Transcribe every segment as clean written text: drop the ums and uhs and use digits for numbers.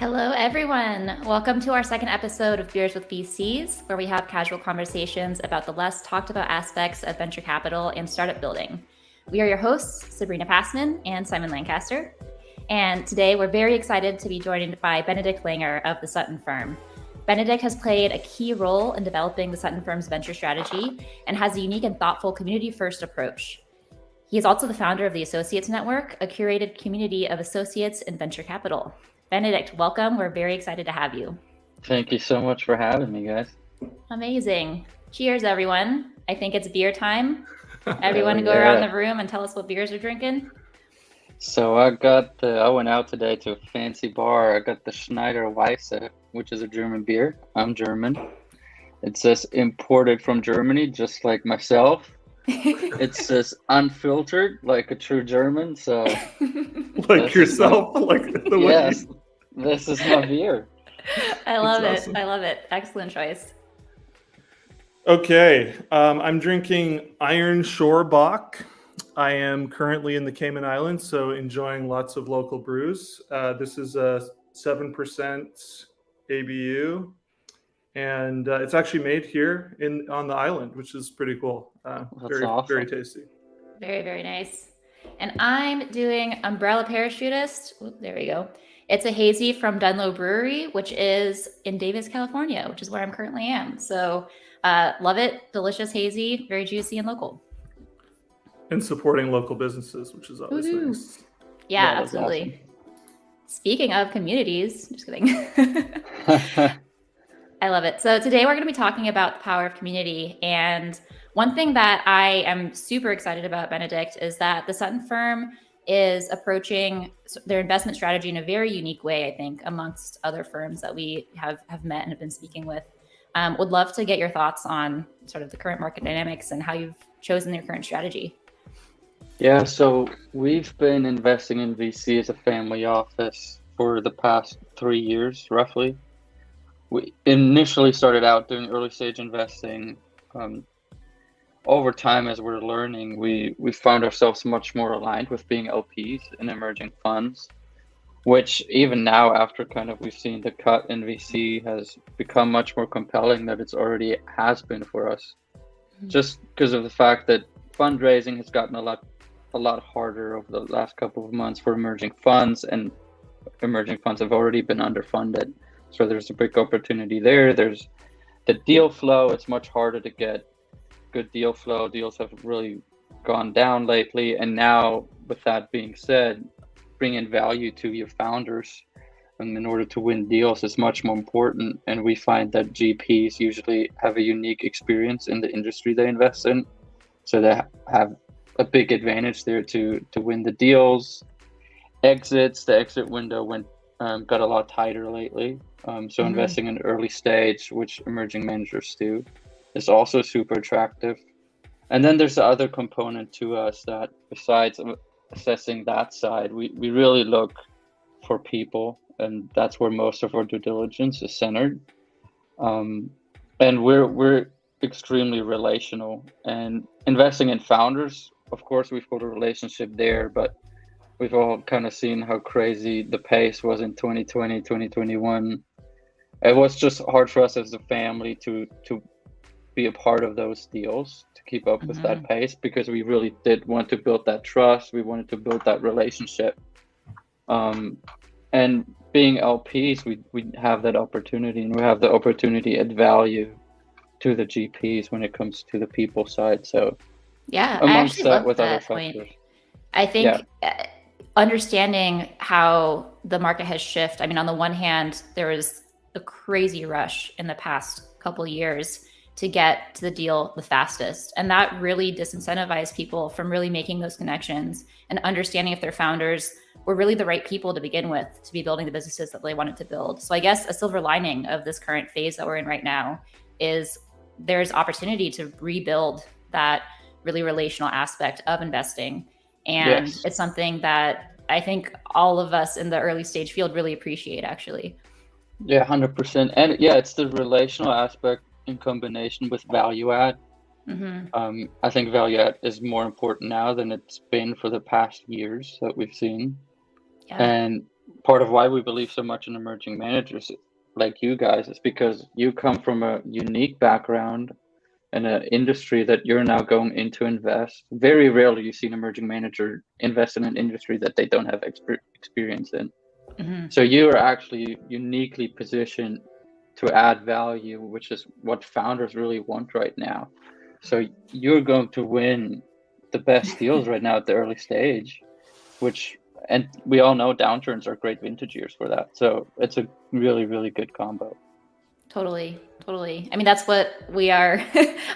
Hello, everyone. Welcome to our second episode of Beers with VCs, where we have casual conversations about the less talked about aspects of venture capital and startup building. We are your hosts, Sabrina Passman and Simon Lancaster. And today we're very excited to be joined by Benedikt Langer of the Sutton Firm. Benedikt has played a key role in developing the Sutton Firm's venture strategy and has a unique and thoughtful community-first approach. He is also the founder of the Associates Network, a curated community of associates in venture capital. Benedikt, welcome. We're very excited to have you. Thank you so much for having me, guys. Amazing. Cheers, everyone. I think it's beer time. Everyone go around the room and tell us what beers you're drinking. So I went out today to a fancy bar. I got the Schneider Weisse, which is a German beer. I'm German. It says imported from Germany, just like myself. It says unfiltered, like a true German. So like yourself, like the way. Yes, this is my beer. I love it. Awesome. I love it. Excellent choice. Okay, I'm drinking Iron Shore Bock. I am currently in the Cayman Islands, so enjoying lots of local brews. This is a 7% ABU, and it's actually made here on the island, which is pretty cool. Very, awesome. Very tasty. Very, very nice. And I'm doing Umbrella Parachutist. Oop, there we go. It's a hazy from Dunlow Brewery, which is in Davis, California, which is where I'm currently am. So love it. Delicious hazy, very juicy and local. And supporting local businesses, which is always nice. Yeah, absolutely. Awesome. Speaking of communities, just kidding. I love it. So today we're going to be talking about the power of community. And one thing that I am super excited about, Benedikt, is that the Sutton Firm is approaching their investment strategy in a very unique way, I think, amongst other firms that we have met and have been speaking with. Would love to get your thoughts on sort of the current market dynamics and how you've chosen your current strategy. Yeah, so we've been investing in VC as a family office for the past 3 years, roughly. We initially started out doing early stage investing. Over time, as we're learning, we found ourselves much more aligned with being LPs in emerging funds, which even now, after kind of we've seen the cut in VC, has become much more compelling than it's already has been for us. Mm-hmm. Just because of the fact that fundraising has gotten a lot harder over the last couple of months for emerging funds, and emerging funds have already been underfunded. So there's a big opportunity there. There's the deal flow. It's much harder to get good deal flow. Deals have really gone down lately. And now, with that being said, bringing value to your founders and in order to win deals is much more important. And we find that GPs usually have a unique experience in the industry they invest in. So they have a big advantage there to win the deals. Exits, the exit window got a lot tighter lately. So investing in early stage, which emerging managers do, is also super attractive. And then there's the other component to us that besides assessing that side, we really look for people, and that's where most of our due diligence is centered. And we're extremely relational, and investing in founders, of course, we've got a relationship there, but we've all kind of seen how crazy the pace was in 2020, 2021. It was just hard for us as a family to be a part of those deals, to keep up with that pace, because we really did want to build that trust. We wanted to build that relationship. And being LPs, we have that opportunity, and we have the opportunity at value to the GPs when it comes to the people side. So yeah, I actually love that point. I think understanding how the market has shifted. I mean, on the one hand, there was a crazy rush in the past couple of years to get to the deal the fastest. And that really disincentivized people from really making those connections and understanding if their founders were really the right people to begin with to be building the businesses that they wanted to build. So I guess a silver lining of this current phase that we're in right now is there's opportunity to rebuild that really relational aspect of investing. And it's something that I think all of us in the early stage field really appreciate, actually. Yeah, 100%. And yeah, it's the relational aspect in combination with value add. I think value add is more important now than it's been for the past years that we've seen. And part of why we believe so much in emerging managers like you guys is because you come from a unique background in an industry that you're now going in to invest. Very rarely you see an emerging manager invest in an industry that they don't have experience in. Mm-hmm. So you are actually uniquely positioned to add value, which is what founders really want right now. So you're going to win the best deals right now at the early stage, and we all know downturns are great vintage years for that. So it's a really, really good combo. Totally. I mean, that's what we are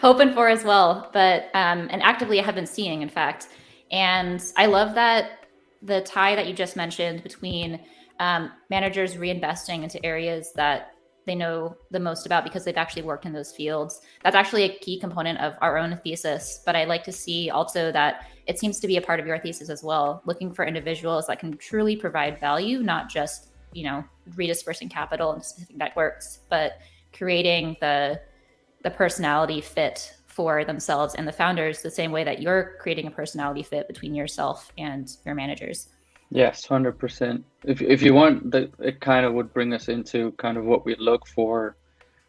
hoping for as well, but and actively have been seeing, in fact. And I love that the tie that you just mentioned between managers reinvesting into areas that they know the most about because they've actually worked in those fields. That's actually a key component of our own thesis. But I like to see also that it seems to be a part of your thesis as well, looking for individuals that can truly provide value, not just, redispersing capital into specific networks, but creating the personality fit for themselves and the founders the same way that you're creating a personality fit between yourself and your managers. Yes, 100%. If you want, it kind of would bring us into kind of what we look for,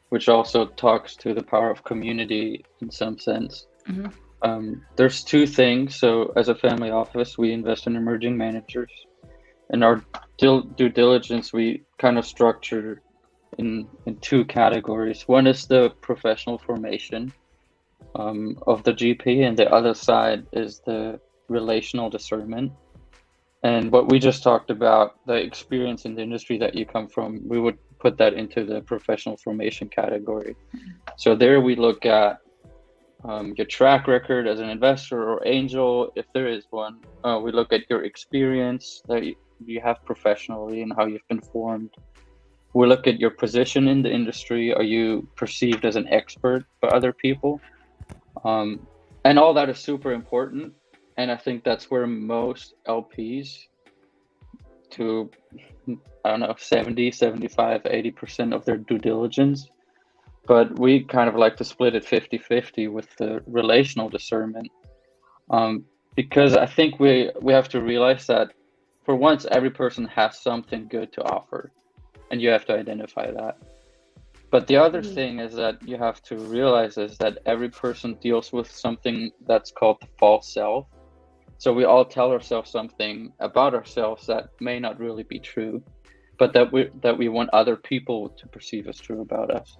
which also talks to the power of community in some sense. Mm-hmm. There's two things. So as a family office, we invest in emerging managers. In our due diligence, we kind of structure in two categories. One is the professional formation of the GP, and the other side is the relational discernment. And what we just talked about, the experience in the industry that you come from, we would put that into the professional formation category. So there we look at your track record as an investor or angel, if there is one. We look at your experience that you have professionally and how you've been formed. We look at your position in the industry. Are you perceived as an expert by other people? And all that is super important. And I think that's where most LPs, to, 70, 75, 80% of their due diligence. But we kind of like to split it 50-50 with the relational discernment. Because I think we have to realize that for once, every person has something good to offer, and you have to identify that. But the other thing is that you have to realize is that every person deals with something that's called the false self. So we all tell ourselves something about ourselves that may not really be true, but that we want other people to perceive as true about us.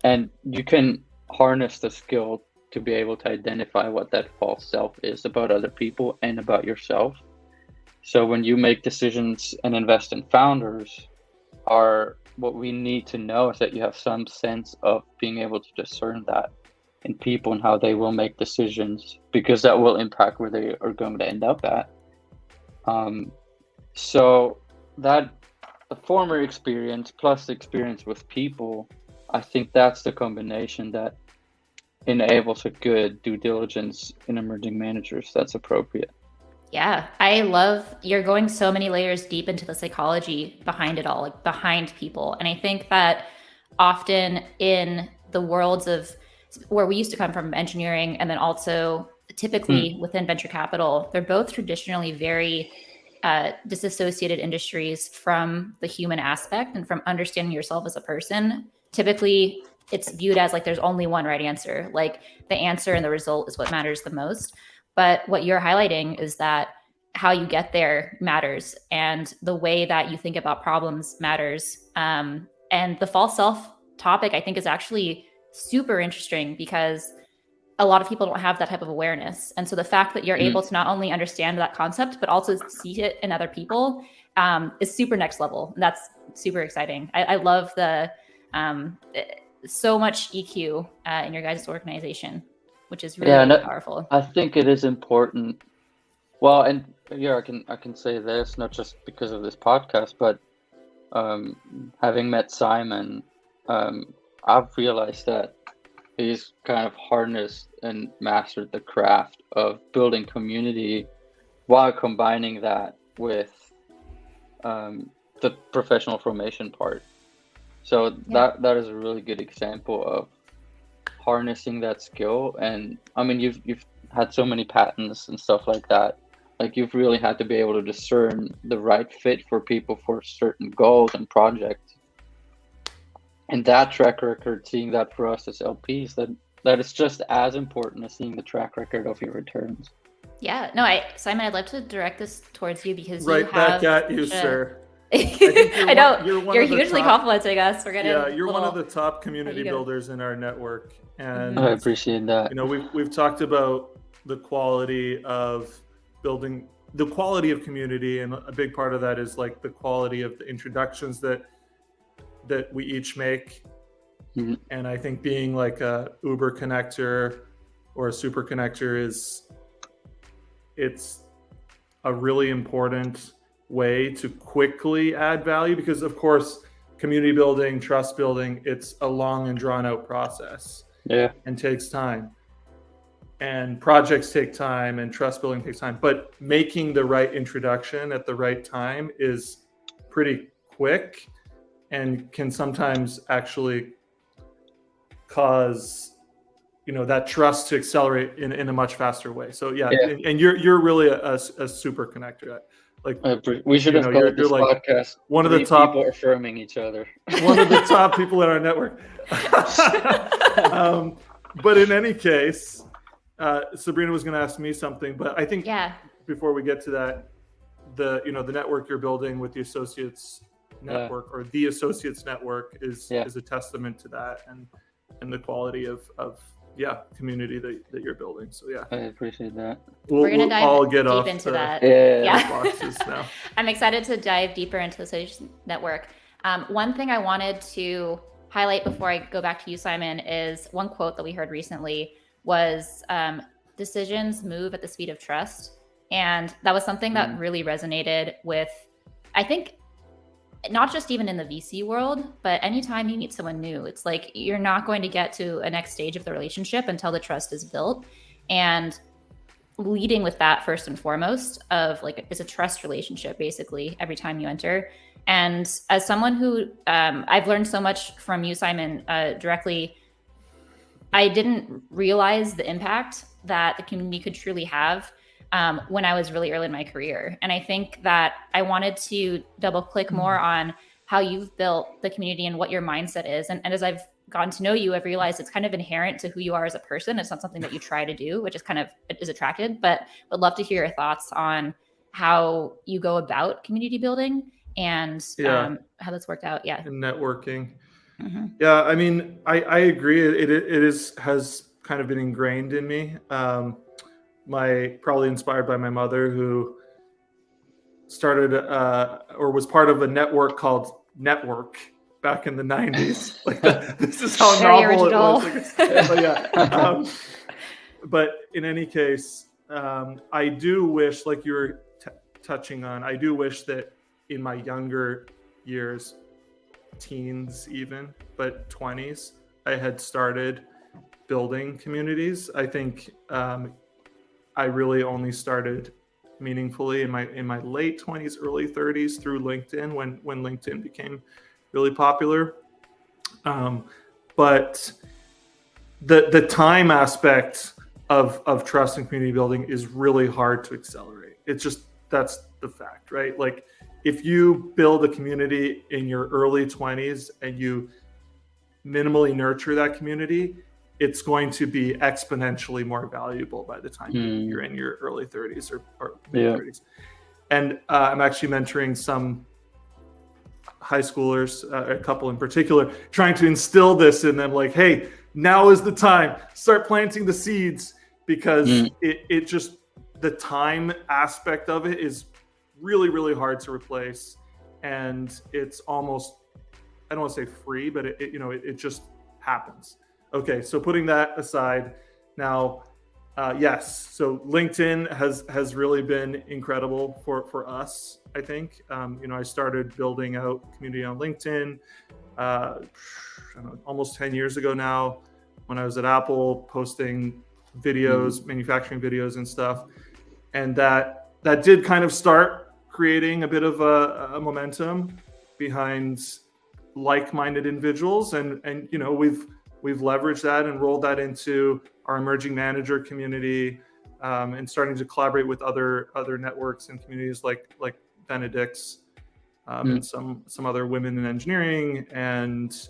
And you can harness the skill to be able to identify what that false self is about other people and about yourself. So when you make decisions and invest in founders, what we need to know is that you have some sense of being able to discern that in people and how they will make decisions, because that will impact where they are going to end up at. So that the former experience plus the experience with people, I think that's the combination that enables a good due diligence in emerging managers that's appropriate. Yeah, I love you're going so many layers deep into the psychology behind it all, like behind people. And I think that often in the worlds of where we used to come from, engineering, and then also typically within venture capital, they're both traditionally very disassociated industries from the human aspect and from understanding yourself as a person. Typically, it's viewed as like there's only one right answer. Like the answer and the result is what matters the most. But what you're highlighting is that how you get there matters, and the way that you think about problems matters. And the false self topic, I think, is actually super interesting because a lot of people don't have that type of awareness. And so the fact that you're able to not only understand that concept, but also see it in other people is super next level. And that's super exciting. I love the so much EQ in your guys' organization, which is really powerful. I think it is important. Well, and yeah, I can say this, not just because of this podcast, but having met Simon, I've realized that he's kind of harnessed and mastered the craft of building community while combining that with the professional formation part. So that is a really good example of harnessing that skill. And I mean, you've had so many patents and stuff like that Like you've really had to be able to discern the right fit for people for certain goals and projects. And that track record, seeing that for us as LPs, that is just as important as seeing the track record of your returns. Yeah, no, Simon, I'd love to direct this towards you because right you have back at you, sir. I know you're hugely complimenting us. We're getting you're one of the top community builders in our network, and I appreciate that. You know, we've talked about the quality of building, the quality of community, and a big part of that is like the quality of the introductions that we each make. Mm-hmm. And I think being like a Uber connector or a super connector it's a really important way to quickly add value, because of course community building, trust building, it's a long and drawn out process. Yeah. And takes time. And projects take time and trust building takes time. But making the right introduction at the right time is pretty quick and can sometimes actually cause, you know, that trust to accelerate in a much faster way. So yeah. And you're really a super connector. Like we should have called this podcast one of the top people affirming each other. One of the top people in our network. But in any case, Sabrina was going to ask me something, but I think before we get to that, the network you're building with the Associates Network or the Associates Network is a testament to that and the quality of community that you're building. So I appreciate that. We're going to dive all get deep off into that. Boxes now. I'm excited to dive deeper into the Associates Network. One thing I wanted to highlight before I go back to you, Simon, is one quote that we heard recently was decisions move at the speed of trust. And that was something that really resonated with, I think, not just even in the VC world, but anytime you meet someone new, it's like you're not going to get to a next stage of the relationship until the trust is built. And leading with that first and foremost of like, it's a trust relationship basically every time you enter. And as someone who I've learned so much from you, Simon, directly, I didn't realize the impact that the community could truly have when I was really early in my career. And I think that I wanted to double click more on how you've built the community and what your mindset is. And as I've gotten to know you, I've realized it's kind of inherent to who you are as a person. It's not something that you try to do, which is kind of is attracted, but would love to hear your thoughts on how you go about community building and how that's worked out. Yeah. And networking. Mm-hmm. Yeah. I mean, I agree. It has kind of been ingrained in me. Probably inspired by my mother, who started or was part of a network called Network back in the 90s. Like this is how novel it was. But but in any case, I do wish, like you were touching on, I do wish that in my younger years, teens even, but 20s, I had started building communities. I think I really only started meaningfully in my late 20s, early 30s through LinkedIn when LinkedIn became really popular. But the time aspect of trust and community building is really hard to accelerate. It's just, that's the fact, right? Like if you build a community in your early 20s and you minimally nurture that community, it's going to be exponentially more valuable by the time you're in your early 30s or mid 30s. And I'm actually mentoring some high schoolers, a couple in particular, trying to instill this in them, like, hey, now is the time. Start planting the seeds, because it just, the time aspect of it is really, really hard to replace. And it's almost, I don't want to say free, but it just happens. Okay, so putting that aside, now, yes, so LinkedIn has really been incredible for us, I think. I started building out community on LinkedIn almost 10 years ago now, when I was at Apple, posting videos, manufacturing videos and stuff. And that did kind of start creating a bit of a momentum behind like-minded individuals. And we've leveraged that and rolled that into our emerging manager community, and starting to collaborate with other networks and communities like Benedikt's, and some other women in engineering, and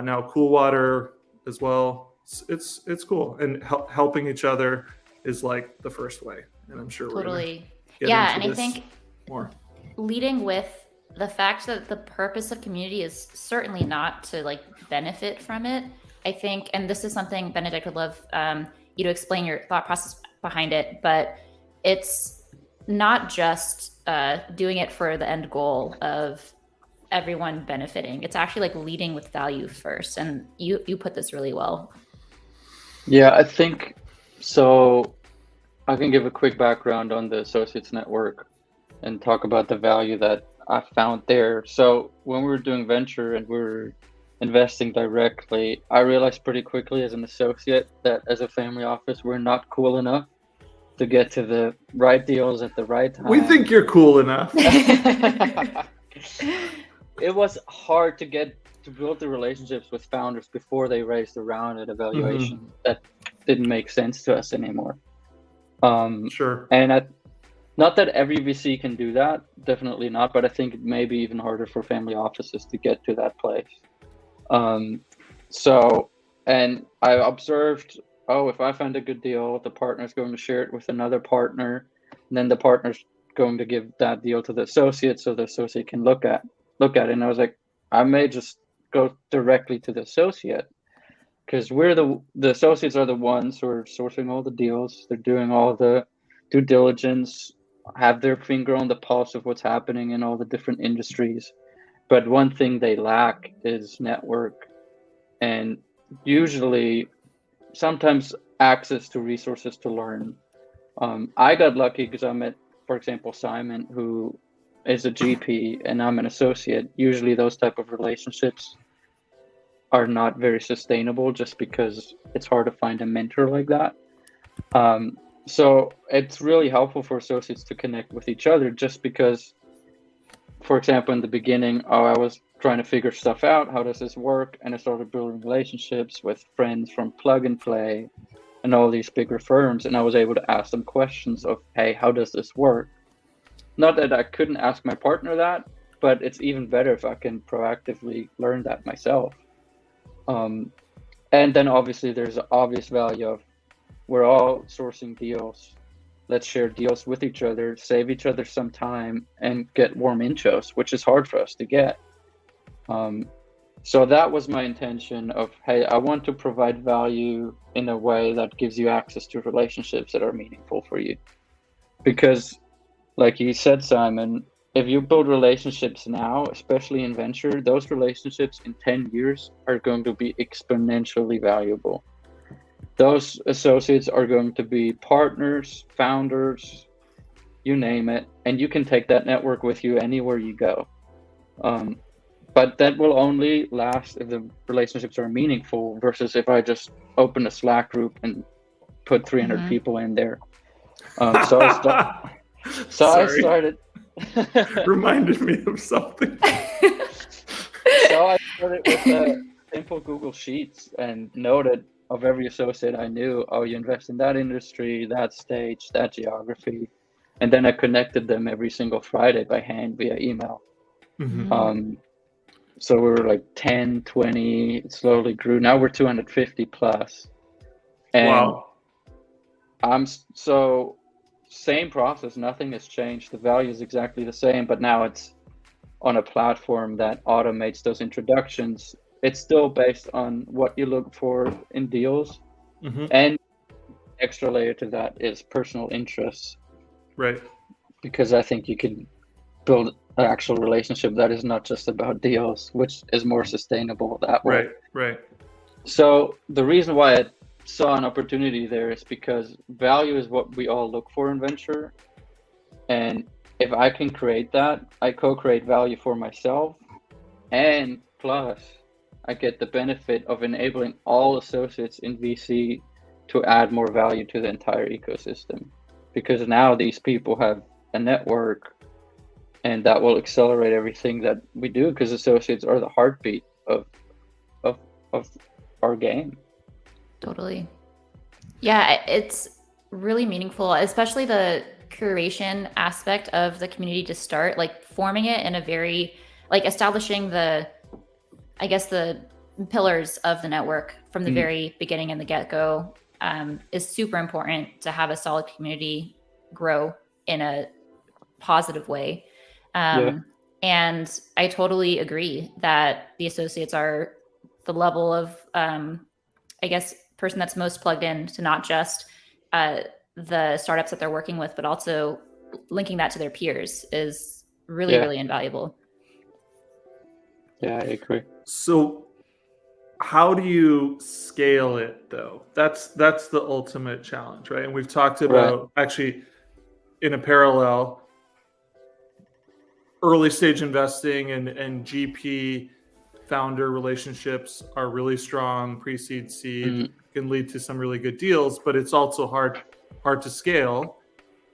now Cool Water as well. It's cool, and helping each other is like the first way, and I'm sure totally. we're gonna get into this I think more. Leading with the fact that the purpose of community is certainly not to like benefit from it. I think, and this is something Benedikt would love you to explain your thought process behind it, but it's not just doing it for the end goal of everyone benefiting. It's actually like leading with value first, and you put this really well. Yeah, I think so. I can give a quick background on the Associates Network and talk about the value that I found there. So when we were doing venture and we were investing directly, I realized pretty quickly as an associate that as a family office, we're not cool enough to get to the right deals at the right time. We think you're cool enough. It was hard to build the relationships with founders before they raised a round at a valuation that didn't make sense to us anymore. Sure. And not that every VC can do that, definitely not, but I think it may be even harder for family offices to get to that place. And I observed, if I find a good deal, the partner's going to share it with another partner, and then the partner's going to give that deal to the associate so the associate can look at it. And I was like, I may just go directly to the associate, because we're the associates are the ones who are sourcing all the deals. They're doing all the due diligence, have their finger on the pulse of what's happening in all the different industries. But one thing they lack is network, and usually sometimes access to resources to learn. I got lucky because I met, for example, Simon, who is a GP, and I'm an associate. Usually those type of relationships are not very sustainable just because it's hard to find a mentor like that. So it's really helpful for associates to connect with each other, just because, for example, in the beginning, I was trying to figure stuff out. How does this work? And I started building relationships with friends from Plug and Play and all these bigger firms. And I was able to ask them questions of, hey, how does this work? Not that I couldn't ask my partner that, but it's even better if I can proactively learn that myself. And then obviously there's an obvious value of, we're all sourcing deals. Let's share deals with each other, save each other some time, and get warm intros, which is hard for us to get. So that was my intention of, hey, I want to provide value in a way that gives you access to relationships that are meaningful for you. Because like you said, Simon, if you build relationships now, especially in venture, those relationships in 10 years are going to be exponentially valuable. Those associates are going to be partners, founders, you name it, and you can take that network with you anywhere you go. But that will only last if the relationships are meaningful, versus if I just open a Slack group and put 300 people in there. So I started. Reminded me of something. So I started with simple Google Sheets and noted of every associate I knew, you invest in that industry, that stage, that geography. And then I connected them every single Friday by hand via email. So we were like 10, 20, it slowly grew. Now we're 250 plus. And wow. So same process, nothing has changed. The value is exactly the same, but now it's on a platform that automates those introductions. It's still based on what you look for in deals. And extra layer to that is personal interests. Right. Because I think you can build an actual relationship that is not just about deals, which is more sustainable that way. Right. So the reason why I saw an opportunity there is because value is what we all look for in venture. And if I can create that, I co-create value for myself, and plus I get the benefit of enabling all associates in VC to add more value to the entire ecosystem, because now these people have a network, and that will accelerate everything that we do, because associates are the heartbeat of our game. Totally. Yeah, it's really meaningful, especially the curation aspect of the community to start, like forming it in a very, like establishing the, I guess, the pillars of the network from the very beginning and the get-go is super important to have a solid community grow in a positive way. And I totally agree that the associates are the level of, I guess, person that's most plugged in to not just the startups that they're working with, but also linking that to their peers is really, really invaluable. Yeah, I agree. So how do you scale it though? That's the ultimate challenge, right? And we've talked about actually in a parallel, early stage investing and GP founder relationships are really strong. Pre-seed, seed can lead to some really good deals, but it's also hard to scale.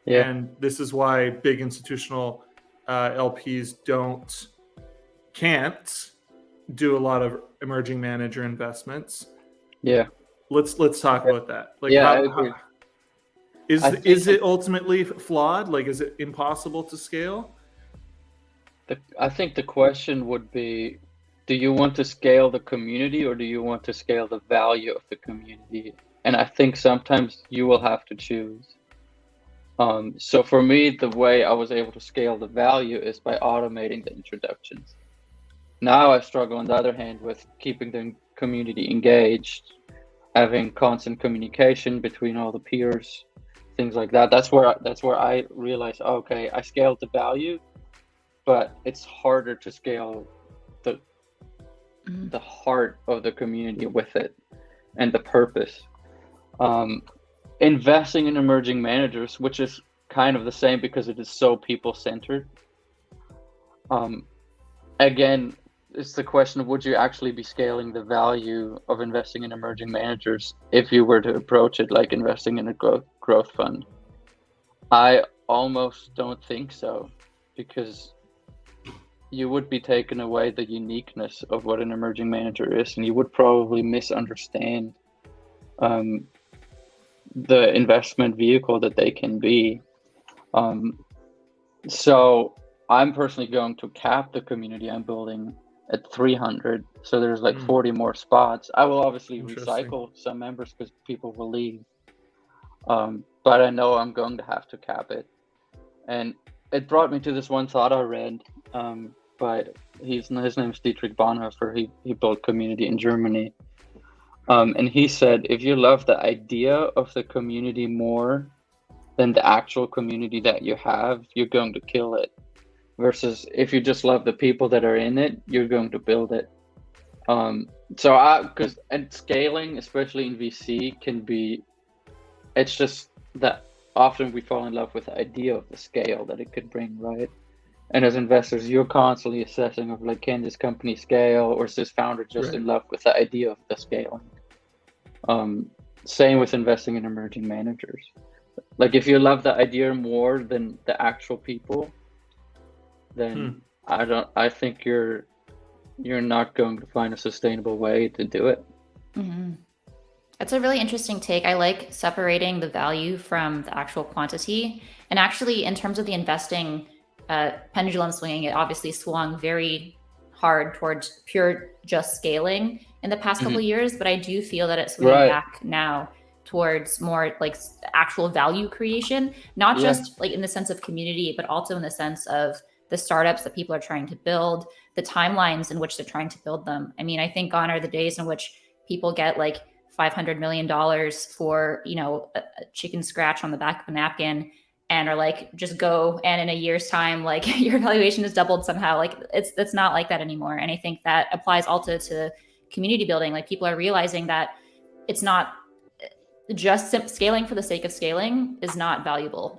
And this is why big institutional LPs can't do a lot of emerging manager investments. Let's talk about that. Like, I agree. Is it ultimately flawed? Like, is it impossible to scale? I think the question would be, do you want to scale the community or do you want to scale the value of the community? And I think sometimes you will have to choose. So for me, the way I was able to scale the value is by automating the introductions. Now I struggle, on the other hand, with keeping the community engaged, having constant communication between all the peers, things like that. That's where I realized, okay, I scaled the value, but it's harder to scale the heart of the community with it and the purpose. Investing in emerging managers, which is kind of the same because it is so people-centered. Again, it's the question of, would you actually be scaling the value of investing in emerging managers if you were to approach it like investing in a growth fund? I almost don't think so, because you would be taking away the uniqueness of what an emerging manager is, and you would probably misunderstand the investment vehicle that they can be. So I'm personally going to cap the community I'm building at 300. So there's like 40 more spots. I will obviously recycle some members because people will leave. But I know I'm going to have to cap it. And it brought me to this one thought I read, but his name is Dietrich Bonhoeffer. He built community in Germany. And he said, if you love the idea of the community more than the actual community that you have, you're going to kill it. Versus if you just love the people that are in it, you're going to build it. And scaling, especially in VC, it's just that often we fall in love with the idea of the scale that it could bring, right? And as investors, you're constantly assessing of like, can this company scale, or is this founder just in love with the idea of the scaling? Same with investing in emerging managers. Like, if you love the idea more than the actual people, then I think you're not going to find a sustainable way to do it. That's a really interesting take. I like separating the value from the actual quantity. And actually, in terms of the investing pendulum swinging, it obviously swung very hard towards pure just scaling in the past couple of years. But I do feel that it's swinging back now towards more like actual value creation, not just like in the sense of community, but also in the sense of the startups that people are trying to build, the timelines in which they're trying to build them. I mean, I think gone are the days in which people get like $500 million for, a chicken scratch on the back of a napkin and are like, just go. And in a year's time, like your valuation has doubled somehow. Like it's not like that anymore. And I think that applies also to community building. Like, people are realizing that it's not just scaling for the sake of scaling is not valuable.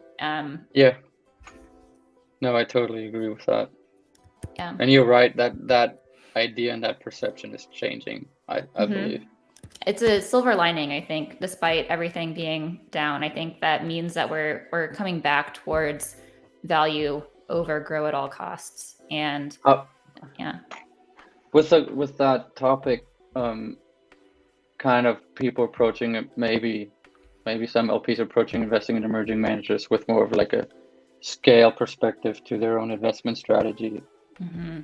No, I totally agree with that. Yeah. And you're right, that idea and that perception is changing, I believe. It's a silver lining, I think, despite everything being down. I think that means that we're coming back towards value over grow at all costs. And with that topic, kind of people approaching it maybe maybe some LPs approaching investing in emerging managers with more of like a scale perspective to their own investment strategy. Mm-hmm.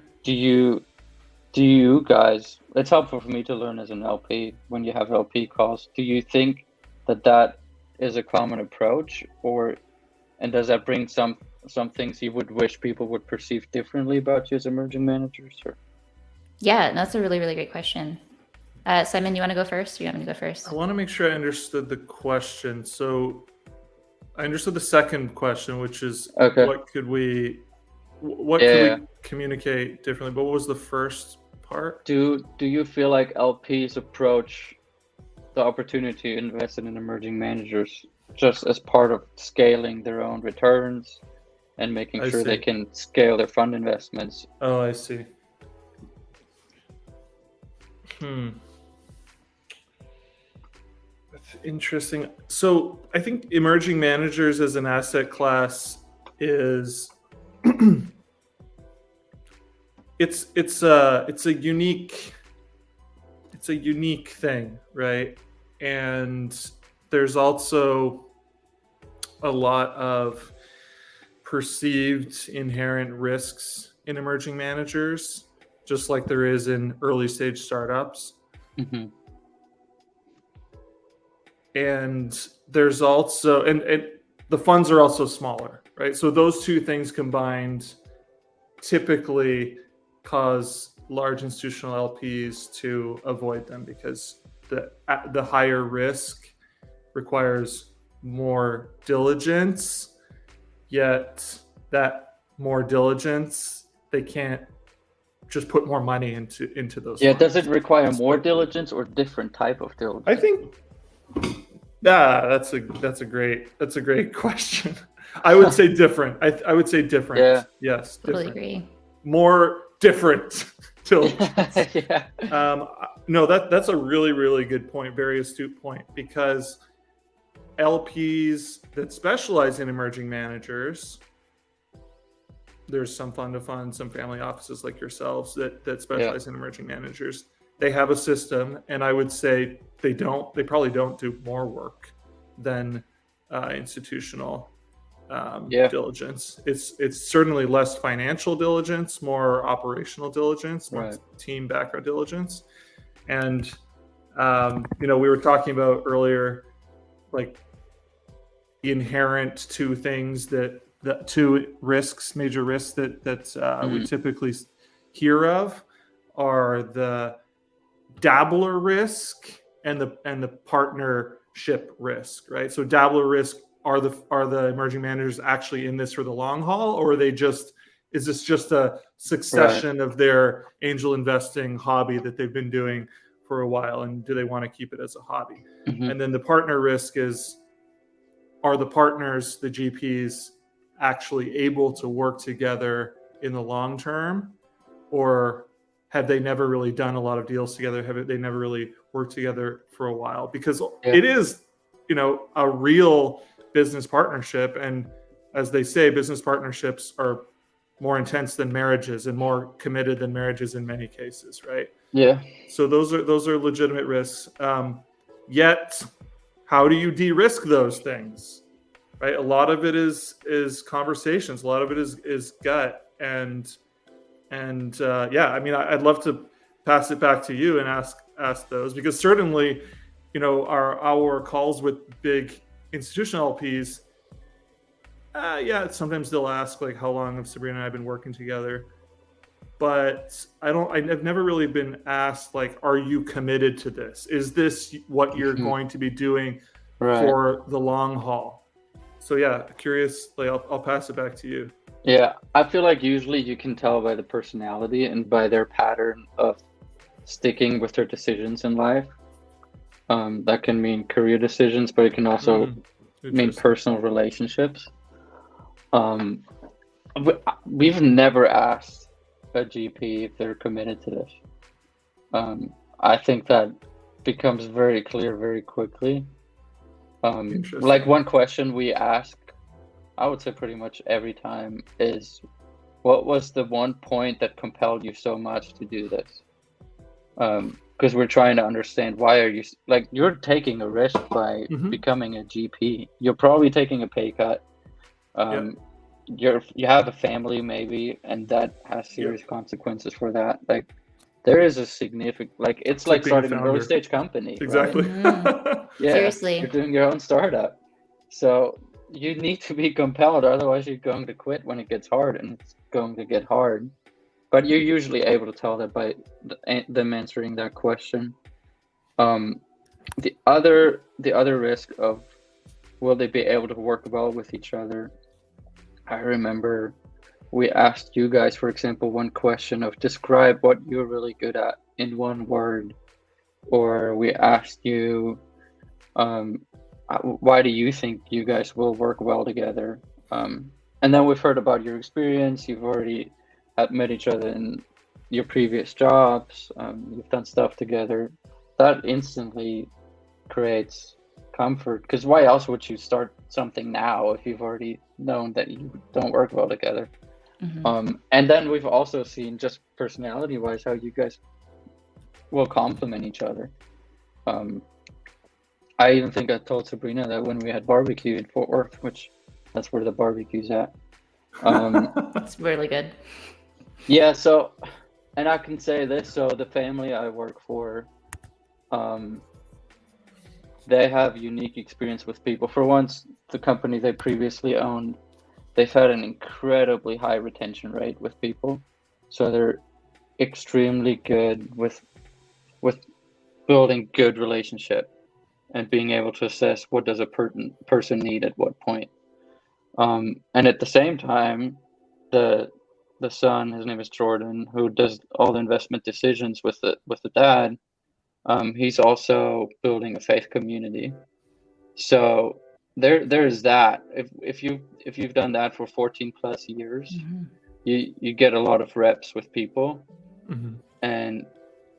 Do you guys, it's helpful for me to learn as an LP when you have LP calls. Do you think that is a common approach, and does that bring some things you would wish people would perceive differently about you as emerging managers? Or? Yeah, that's a really, really great question. Simon, you want to go first? Or you want me to go first? I want to make sure I understood the question. So I understood the second question, which is what could we communicate differently? But what was the first part? Do you feel like LPs approach the opportunity to invest in emerging managers just as part of scaling their own returns and making sure they can scale their fund investments? Oh, I see. That's interesting. So I think emerging managers as an asset class is it's a unique thing, right? And there's also a lot of perceived inherent risks in emerging managers, just like there is in early stage startups. Mm-hmm. And there's also, and the funds are also smaller, right? So those two things combined typically cause large institutional LPs to avoid them, because the higher risk requires more diligence, yet that more diligence, they can't just put more money into those funds. Does it require more diligence or different type of diligence? I think that's a great question. I would say different. I would say different. Yeah. Yes. Totally different. agree. More different diligence. Yeah. No, that's a really, really good point. Very astute point, because LPs that specialize in emerging managers, there's some fund to fund, some family offices like yourselves that specialize in emerging managers. They have a system, and I would say they probably don't do more work than institutional diligence. It's certainly less financial diligence, more operational diligence, more team background diligence. And we were talking about earlier, like the inherent two things the two risks, major risks that we typically hear of are the dabbler risk and the partnership risk, right? So dabbler risk, are the emerging managers actually in this for the long haul, or is this just a succession of their angel investing hobby that they've been doing for a while, and do they want to keep it as a hobby? Mm-hmm. And then the partner risk is, are the partners, the GPs, actually able to work together in the long term, or have they never really done a lot of deals together? Have they never really worked together for a while? Because it is, a real business partnership. And as they say, business partnerships are more intense than marriages and more committed than marriages in many cases, right? Yeah. So those are legitimate risks. Yet, how do you de-risk those things? Right? A lot of it is conversations. A lot of it is gut. And I'd love to pass it back to you and ask those, because certainly, our calls with big institutional LPs, sometimes they'll ask, like, how long have Sabrina and I been working together? But I've never really been asked, like, are you committed to this? Is this what you're going to be doing for the long haul? So curious, like, I'll pass it back to you. Yeah, I feel like usually you can tell by the personality and by their pattern of sticking with their decisions in life. That can mean career decisions, but it can also mean personal relationships. We've never asked a GP if they're committed to this. I think that becomes very clear very quickly. Like, one question we ask, I would say pretty much every time, is, what was the one point that compelled you so much to do this? because we're trying to understand why are you like you're taking a risk by becoming a GP. You're probably taking a pay cut. You have a family maybe, and that has serious consequences for that. Like there is a significant it's like starting an early stage company. Exactly. Right? Yeah, seriously, you're doing your own startup, so you need to be compelled, otherwise you're going to quit when it gets hard, and it's going to get hard. But you're usually able to tell that by them answering that question. The other risk of will they be able to work well with each other? I remember we asked you guys, for example, one question of describe what you're really good at in one word, or we asked you, why do you think you guys will work well together? And then we've heard about your experience. You've already met each other in your previous jobs. You've done stuff together. That instantly creates comfort, because why else would you start something now if you've already known that you don't work well together? And then we've also seen, just personality wise, how you guys will complement each other. I even think I told Sabrina that when we had barbecue in Fort Worth, which that's where the barbecue's at. it's really good. Yeah, so, and I can say this, so the family I work for, they have unique experience with people. For once, the company they previously owned, they've had an incredibly high retention rate with people. So they're extremely good with building good relationship and being able to assess what does a person need at what point. And at the same time, the son, his name is Jordan, who does all the investment decisions with the dad, he's also building a faith community. So there's that. If you've done that for 14 plus years, you get a lot of reps with people. And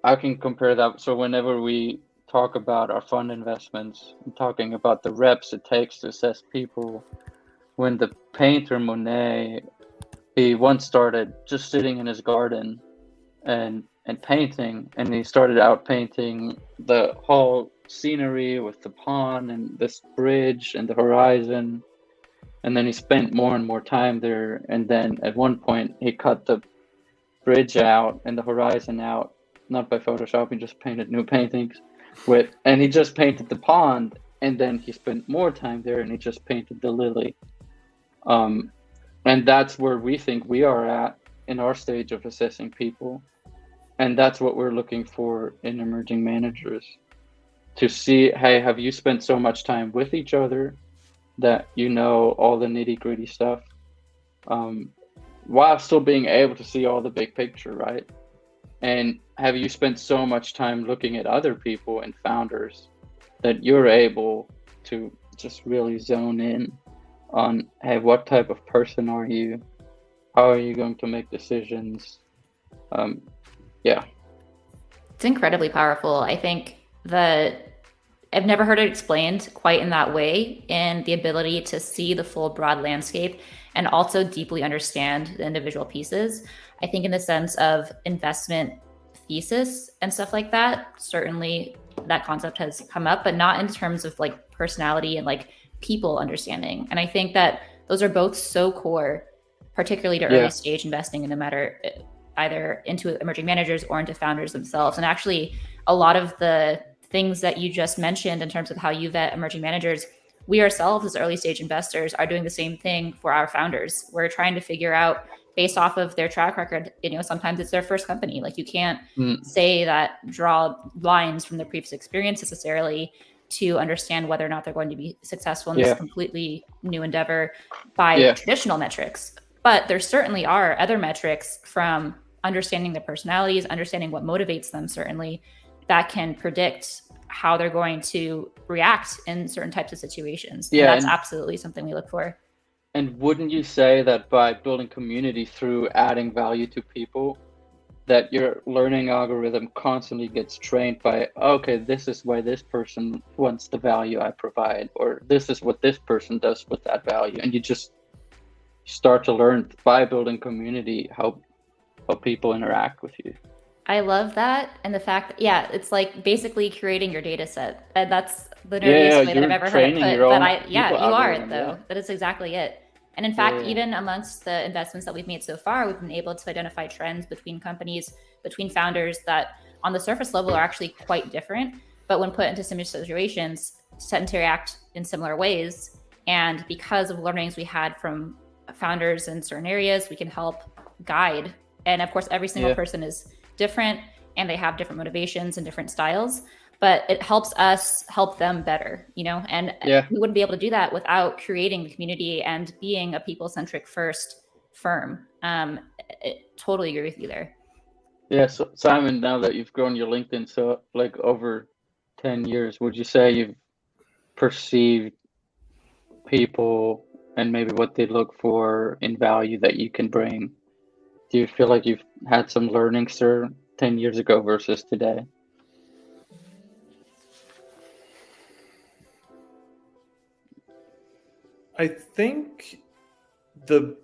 I can compare that. So whenever we talk about our fund investments, I'm talking about the reps it takes to assess people. When the painter Monet, he once started just sitting in his garden and painting, and he started out painting the whole scenery with the pond and this bridge and the horizon, and then he spent more and more time there, and then at one point he cut the bridge out and the horizon out, not by photoshopping, just painted new paintings and he just painted the pond, and then he spent more time there and he just painted the lily. And that's where we think we are at in our stage of assessing people. And that's what we're looking for in emerging managers, to see, hey, have you spent so much time with each other that you know all the nitty-gritty stuff, while still being able to see all the big picture, right? And have you spent so much time looking at other people and founders that you're able to just really zone in on, hey, what type of person are you? How are you going to make decisions? Yeah. It's incredibly powerful. I think that I've never heard it explained quite in that way, in the ability to see the full broad landscape and also deeply understand the individual pieces. I think in the sense of investment thesis and stuff like that, certainly that concept has come up, but not in terms of like personality and like people understanding. And I think that those are both so core, particularly to early stage investing, and no matter either into emerging managers or into founders themselves. And actually a lot of the things that you just mentioned in terms of how you vet emerging managers, we ourselves as early stage investors are doing the same thing for our founders. We're trying to figure out, based off of their track record, sometimes it's their first company. Like you can't say that, draw lines from their previous experience necessarily to understand whether or not they're going to be successful in this completely new endeavor by traditional metrics. But there certainly are other metrics, from understanding their personalities, understanding what motivates them, certainly, that can predict how they're going to react in certain types of situations. Yeah, and that's absolutely something we look for. And wouldn't you say that by building community through adding value to people, that your learning algorithm constantly gets trained by, okay, this is why this person wants the value I provide, or this is what this person does with that value. And you just start to learn by building community how people interact with you. I love that. And the fact that, yeah, it's like basically curating your data set. And that's the nerdiest way that I've ever heard it put. But you are it though. That is exactly it. And in fact, even amongst the investments that we've made so far, we've been able to identify trends between companies, between founders that on the surface level are actually quite different. But when put into similar situations, tend to react in similar ways. And because of learnings we had from founders in certain areas, we can help guide. And of course, every single person is different and they have different motivations and different styles, but it helps us help them better, and we wouldn't be able to do that without creating the community and being a people-centric first firm. Totally agree with you there. Yeah. So Simon, now that you've grown your LinkedIn so like over 10 years, would you say you've perceived people and maybe what they look for in value that you can bring? Do you feel like you've had some learnings, sir, 10 years ago versus today? I think the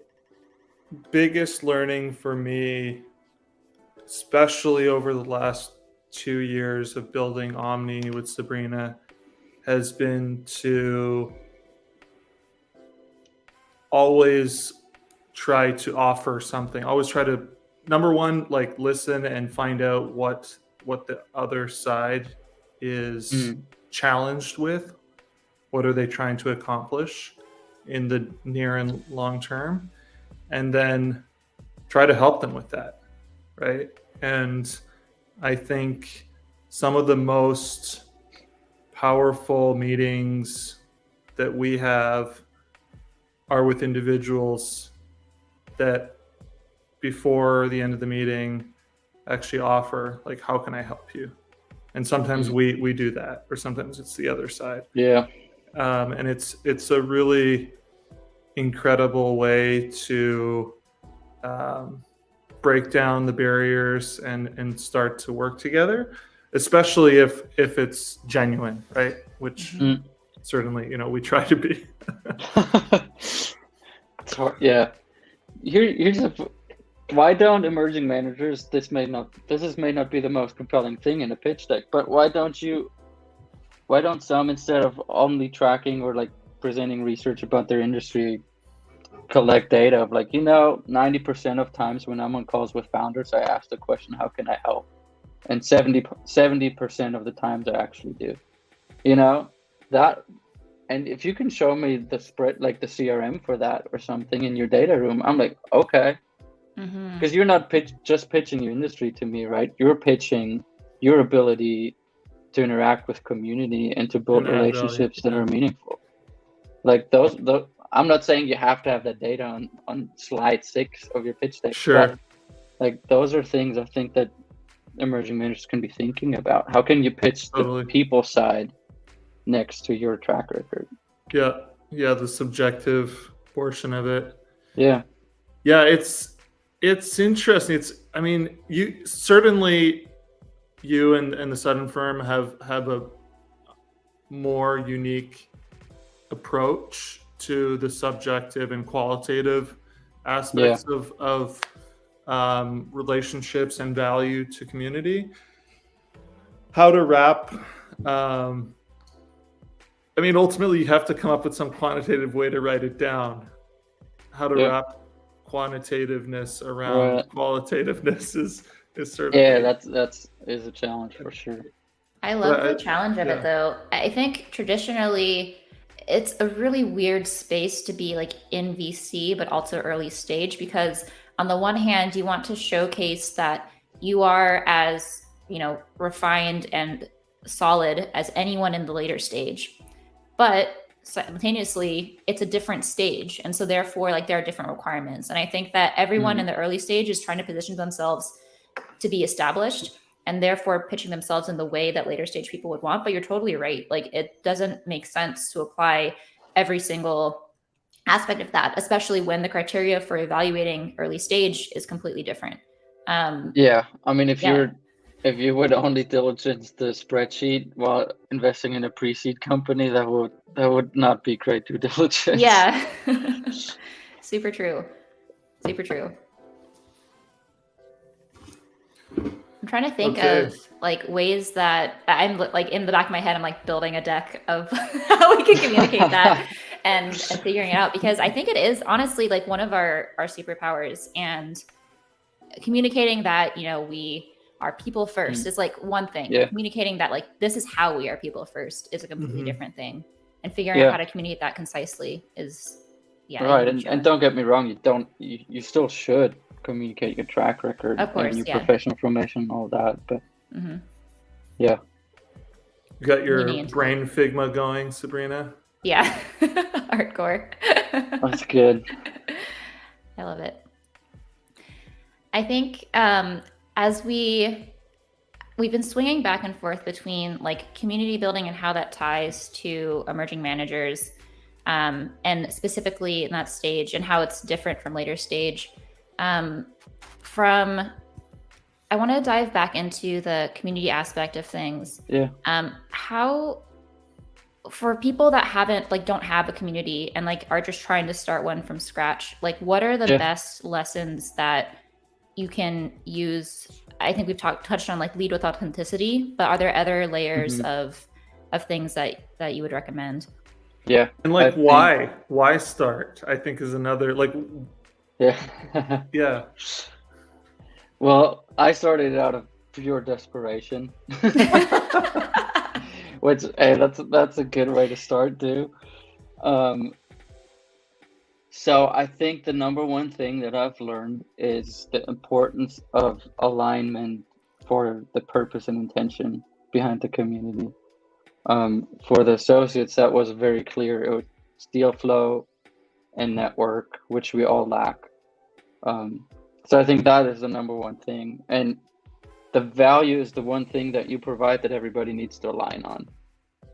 biggest learning for me, especially over the last 2 years of building Omni with Sabrina, has been to always try to offer something. Always try to, number one, like listen and find out what the other side is challenged with. What are they trying to accomplish in the near and long term? And then try to help them with that, right? And I think some of the most powerful meetings that we have are with individuals that before the end of the meeting actually offer, like, how can I help you? And sometimes we do that, or sometimes it's the other side. And it's a really incredible way to break down the barriers and start to work together, especially if it's genuine, right? Which certainly, we try to be. Here's why don't emerging managers, this may not be the most compelling thing in a pitch deck, but why don't some, instead of only tracking or like presenting research about their industry, collect data of 90% of times when I'm on calls with founders, I ask the question, how can I help? And 70% of the times I actually do. That, and if you can show me the spread, like the CRM for that or something in your data room, I'm like, okay. Because you're not just pitching your industry to me, right? You're pitching your ability to interact with community and to build relationships that are meaningful. Like those, I'm not saying you have to have that data on slide 6 of your pitch deck. Sure. But like those are things I think that emerging managers can be thinking about. How can you pitch the people side next to your track record? Yeah, the subjective portion of it. Yeah, it's interesting. You certainly, you and the Sudden firm have a more unique approach to the subjective and qualitative aspects of relationships and value to community. How to wrap, ultimately you have to come up with some quantitative way to write it down. How to wrap quantitativeness around qualitativeness is certainly. That's a challenge for sure. I love the challenge of it though. I think traditionally it's a really weird space to be like in VC, but also early stage, because on the one hand, you want to showcase that you are as, refined and solid as anyone in the later stage, but simultaneously it's a different stage. And so therefore, there are different requirements. And I think that everyone in the early stage is trying to position themselves to be established and therefore pitching themselves in the way that later stage people would want. But you're totally right. It doesn't make sense to apply every single aspect of that, especially when the criteria for evaluating early stage is completely different. If you would only diligence the spreadsheet while investing in a pre-seed company, that would not be great due diligence. Yeah. Super true. trying to think of like ways that I'm like in the back of my head, I'm like building a deck of how we can communicate that and figuring it out, because I think it is honestly like one of our superpowers, and communicating that, you know, we are people first is like one thing. Yeah. Communicating that like this is how we are people first is a completely different thing, and figuring out how to communicate that concisely is right. And don't get me wrong, you still should communicate your track record, of course, and your professional information, all that, but yeah. You got your brain Figma going, Sabrina? Yeah. Hardcore. That's good. I love it. I think as we've been swinging back and forth between like community building and how that ties to emerging managers, and specifically in that stage and how it's different from later stage. I want to dive back into the community aspect of things. Yeah. How, for people that don't have a community and like are just trying to start one from scratch, like what are the best lessons that you can use? I think we've touched on like lead with authenticity, but are there other layers of things that you would recommend? Yeah. And like why start, I think, is another like. Yeah. Yeah. Well, I started out of pure desperation. Which, hey, that's a good way to start too. So I think the number one thing that I've learned is the importance of alignment for the purpose and intention behind the community. For the associates, that was very clear. It was deal flow and network, which we all lack. So I think that is the number one thing. And the value is the one thing that you provide that everybody needs to align on.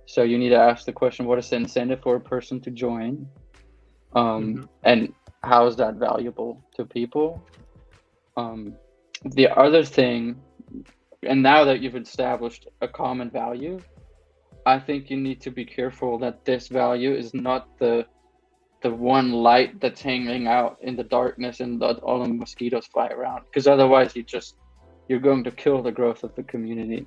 So you need to ask the question, what is the incentive for a person to join? And how is that valuable to people? The other thing, and now that you've established a common value, I think you need to be careful that this value is not the one light that's hanging out in the darkness and all the mosquitoes fly around, because otherwise you're going to kill the growth of the community.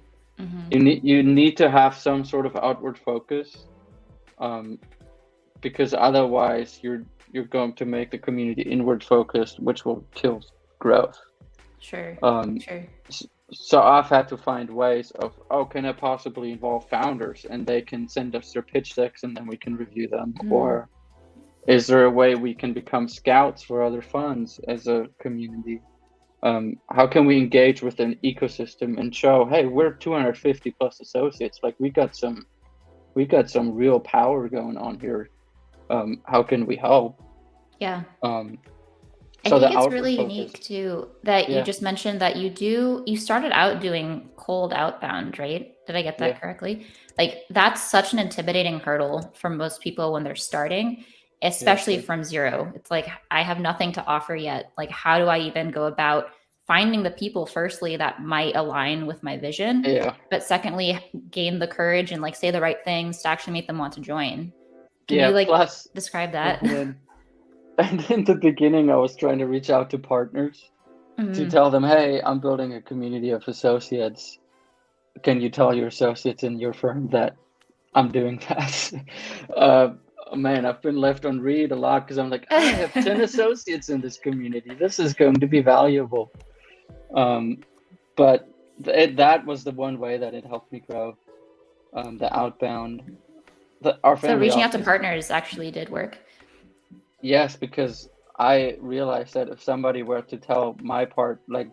You need to have some sort of outward focus, because otherwise you're going to make the community inward focused, which will kill growth. Sure. So I've had to find ways of, can I possibly involve founders and they can send us their pitch decks and then we can review them? Or is there a way we can become scouts for other funds as a community? How can we engage with an ecosystem and show, hey, we're 250 plus associates, like we got some real power going on here. How can we help? Yeah. I So think it's really unique too that you just mentioned that you started out doing cold outbound, right? Did I get that correctly? Like that's such an intimidating hurdle for most people when they're starting, especially from zero. It's like, I have nothing to offer yet. Like, how do I even go about finding the people, firstly, that might align with my vision? But secondly, gain the courage and like say the right things to actually make them want to join. Can you like describe that? And in the beginning, I was trying to reach out to partners to tell them, hey, I'm building a community of associates. Can you tell your associates in your firm that I'm doing that? Man, I've been left on read a lot because I'm like, I have 10 associates in this community. This is going to be valuable. But that was the one way that it helped me grow. The outbound. So reaching out to partners actually did work. Yes, because I realized that if somebody were to tell my part, like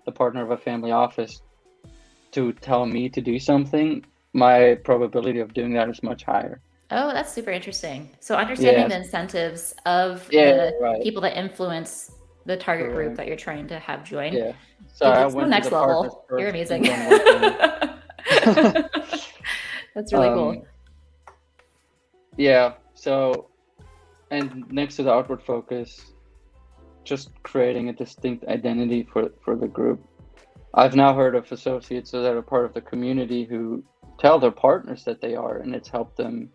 the partner of a family office, to tell me to do something, my probability of doing that is much higher. Oh, that's super interesting. So understanding the incentives of the people that influence the target group that you're trying to have join. Yeah. So I went next to the level. You're amazing. That's really cool. Yeah. So, and next to the outward focus, just creating a distinct identity for the group. I've now heard of associates that are part of the community who tell their partners that they are, and it's helped them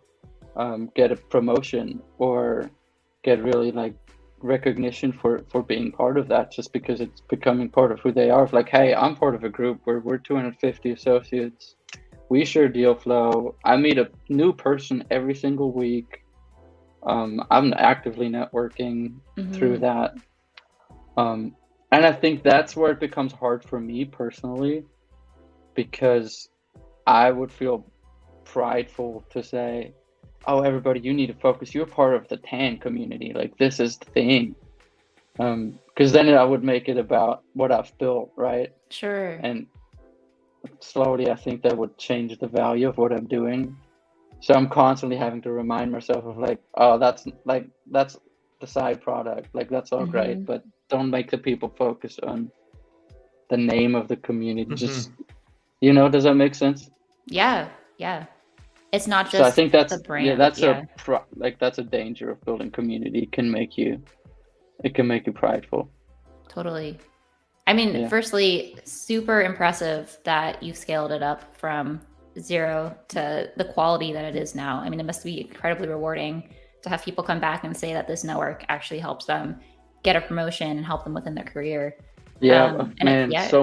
get a promotion or get really like recognition for being part of that, just because it's becoming part of who they are. Like, hey, I'm part of a group where we're 250 associates. We share deal flow. I meet a new person every single week. I'm actively networking through that. And I think that's where it becomes hard for me personally, because I would feel prideful to say, oh, everybody, you need to focus. You're part of the TAN community. Like, this is the thing. Because then I would make it about what I've built, right? Sure. And slowly, I think that would change the value of what I'm doing. So I'm constantly having to remind myself of like, oh, that's the side product. Like, that's all great, but don't make the people focus on the name of the community. Just, does that make sense? Yeah. It's not just so I think that's the brand. That's a danger of building community. It can make you prideful. Totally. I mean, firstly, super impressive that you've scaled it up from 0 to the quality that it is now. I mean, it must be incredibly rewarding to have people come back and say that this network actually helps them get a promotion and help them within their career. So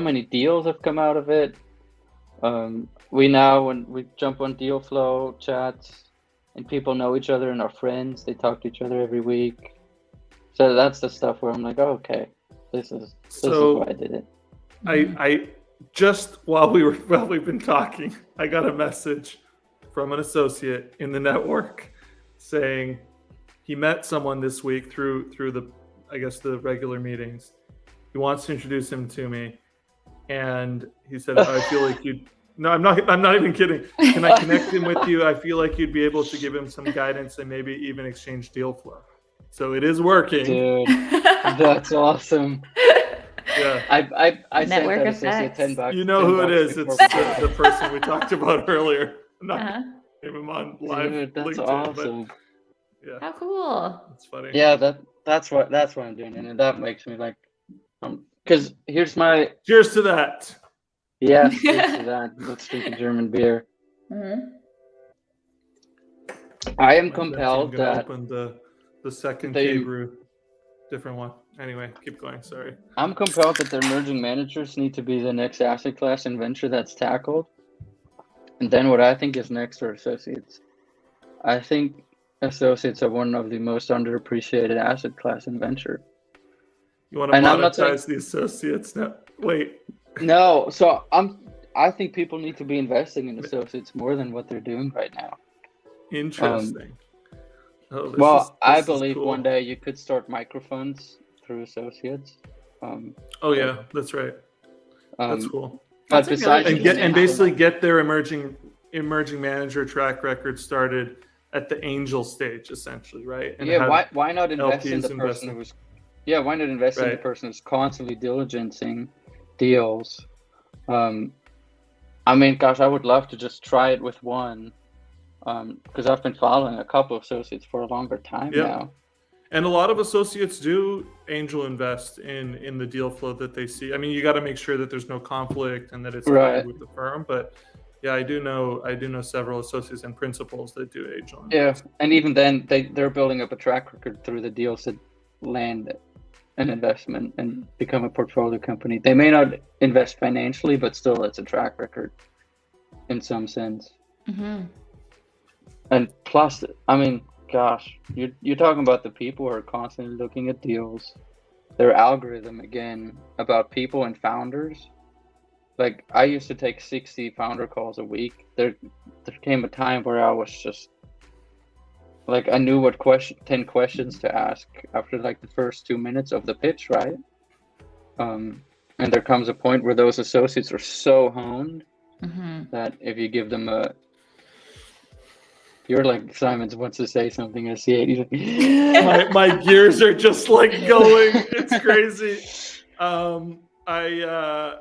many deals have come out of it. When we jump on deal flow chats and people know each other and are friends, they talk to each other every week. So that's the stuff where I'm like, oh, okay, this is why I did it. I just while we've been talking, I got a message from an associate in the network saying he met someone this week through the regular meetings. He wants to introduce him to me, and he said, I feel like you'd. No, I'm not even kidding. Can I connect him with you? I feel like you'd be able to give him some guidance and maybe even exchange deal flow. So it is working. Dude, that's awesome. Yeah. I sent that associate $10. You know who it is. It's the person we talked about earlier. I'm not name him on live. Dude, that's LinkedIn, awesome. Yeah. How cool. That's funny. Yeah, that's what I'm doing. And that makes me like, because here's my... Cheers to that. Yeah, cheers to that. Let's drink a German beer. I am compelled that... Open the second K-brew. Different one. Anyway, keep going. Sorry. I'm compelled that the emerging managers need to be the next asset class and venture that's tackled. And then what I think is next are associates. I think associates are one of the most underappreciated asset class in venture. You want to monetize the associates now? Wait. No. So I think people need to be investing in associates more than what they're doing right now. Interesting. I believe cool. One day you could start microfunds through associates. That's right. That's cool. But besides, and basically get their emerging manager track record started at the angel stage, essentially, right? And why not invest in the person who's in the person who's constantly diligencing deals? I mean, gosh, I would love to just try it with one. Because I've been following a couple of associates for a longer time now. And a lot of associates do angel invest in the deal flow that they see. I mean, you got to make sure that there's no conflict and that it's aligned with the firm. But yeah, I do know several associates and principals that do angel invest. Yeah, and even then, they're building up a track record through the deals that land an investment and become a portfolio company. They may not invest financially, but still, it's a track record in some sense. And plus, I mean, gosh, you're talking about the people who are constantly looking at deals. Their algorithm, again, about people and founders. Like, I used to take 60 founder calls a week. There came a time where I was just, like, I knew what 10 questions to ask after, like, the first 2 minutes of the pitch, right? And there comes a point where those associates are so honed that if you give them you're like, Simons wants to say something. I see it. He's like, my gears are just like going. It's crazy. I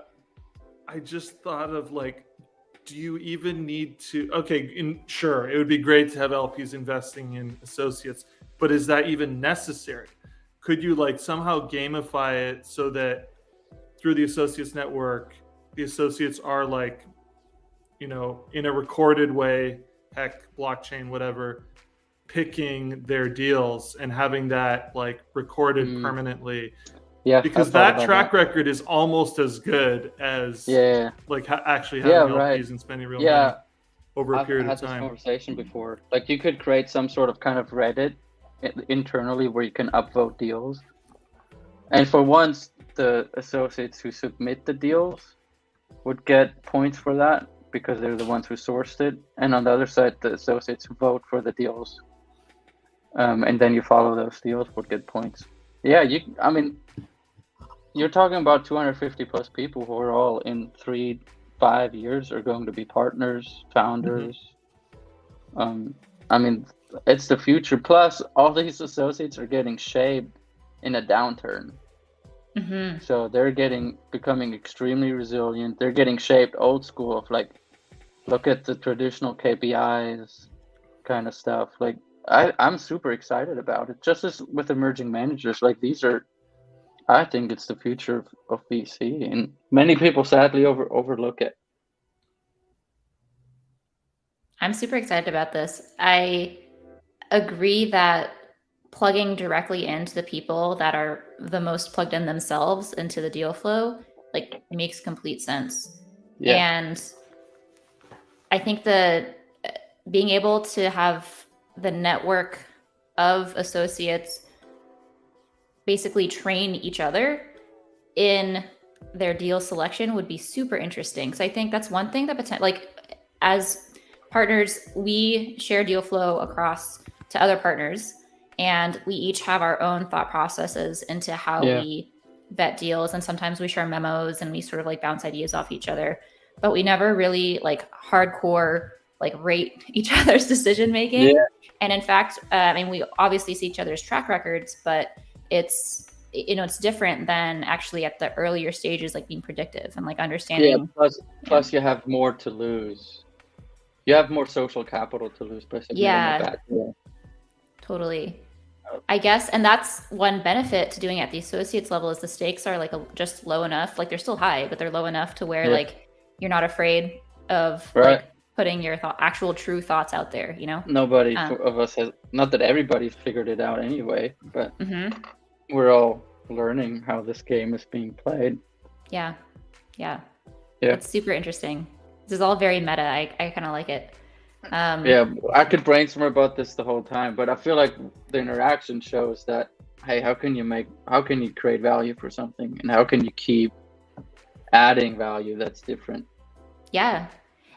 just thought of like, do you even need to? Okay, sure, it would be great to have LPs investing in associates, but is that even necessary? Could you like somehow gamify it so that through the associates network, the associates are like, in a recorded way, heck, blockchain, whatever, picking their deals and having that like recorded permanently. Yeah, because that track record is almost as good as like actually having LPs and spending real money over a period of time. I've had this conversation before. Like you could create some sort of kind of Reddit internally where you can upvote deals. And for once, the associates who submit the deals would get points for that because they're the ones who sourced it. And on the other side, the associates who vote for the deals, and then you follow those deals would get points. Yeah, I mean, you're talking about 250 plus people who are all in 3-5 years are going to be partners, founders. I mean, it's the future. Plus, all these associates are getting shaped in a downturn. So they're becoming extremely resilient. They're getting shaped old school of like, look at the traditional KPIs kind of stuff. Like I'm super excited about it. Just as with emerging managers, like I think it's the future of VC, and many people sadly overlook it. I'm super excited about this. I agree that plugging directly into the people that are the most plugged in themselves into the deal flow, like, makes complete sense. And I think that being able to have the network of associates basically train each other in their deal selection would be super interesting. So I think that's one thing that like as partners, we share deal flow across to other partners, and we each have our own thought processes into how we vet deals. And sometimes we share memos and we sort of like bounce ideas off each other, but we never really like hardcore like rate each other's decision making. And in fact, I mean, we obviously see each other's track records, but it's, you know, it's different than actually at the earlier stages, like being predictive and like understanding. Plus you have more to lose. You have more social capital to lose by submitting a bad deal. Totally. I guess, and that's one benefit to doing it at the associates level is the stakes are like just low enough. Like they're still high, but they're low enough to where like you're not afraid of like putting your actual true thoughts out there, you know? Nobody of us has, not that everybody's figured it out anyway, but we're all learning how this game is being played. Yeah. It's super interesting. This is all very meta. I kind of like it. I could brainstorm about this the whole time, but I feel like the interaction shows that, hey, how can you create value for something, and how can you keep adding value that's different? Yeah.